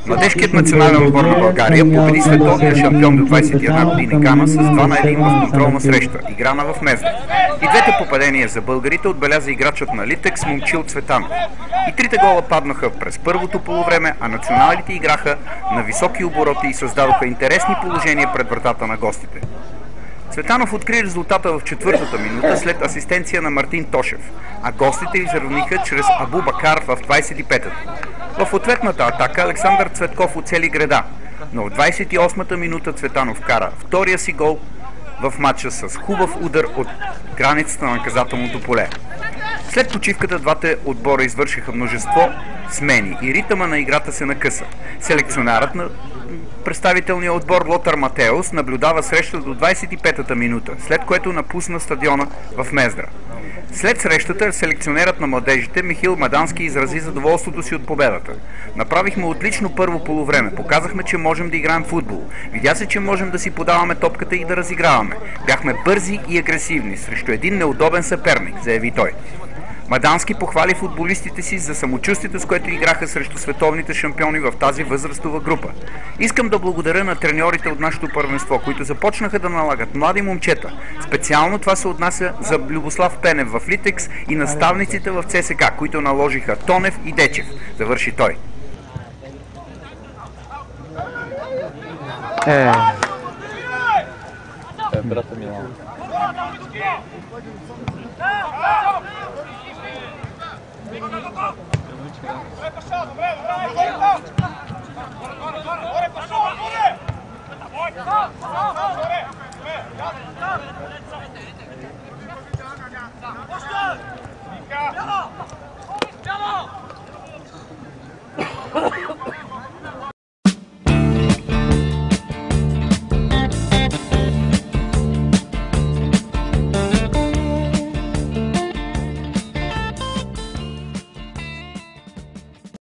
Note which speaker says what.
Speaker 1: Младежкият национален отбор на България победи световния шампион до 21 години Гана с 2-1 в контролна среща, играна в Мездра. И двете попадения за българите отбеляза играчът на Литекс Момчил Цветанов. И трите гола паднаха през първото полувреме, а националите играха на високи обороти и създадоха интересни положения пред вратата на гостите. Цветанов откри резултата в четвъртата минута след асистенция на Мартин Тошев, а гостите изравниха чрез Абу Бакар в 25-та. В ответната атака Александър Цветков оцели греда, но в 28-та минута Цветанов вкара втория си гол в матча с хубав удар от границата на наказателното поле. След почивката двата отбора извършиха множество смени и ритъма на играта се накъса. Селекционерът на представителния отбор Лотар Матеус наблюдава срещата до 25-та минута, след което напусна стадиона в Мездра. След срещата селекционерът на младежите Михил Мадански изрази задоволството си от победата. Направихме отлично първо полувреме, показахме, че можем да играем футбол. Видя се, че можем да си подаваме топката и да разиграваме. Бяхме бързи и агресивни срещу един неудобен съперник, заяви той. Мадански похвали футболистите си за самочувствието, с което играха срещу световните шампиони в тази възрастова група. Искам да благодаря на треньорите от нашето първенство, които започнаха да налагат млади момчета. Специално това се отнася за Любослав Пенев в Литекс и наставниците в ЦСК, които наложиха Тонев и Дечев, завърши той.
Speaker 2: Брата Милан.
Speaker 3: Bravo!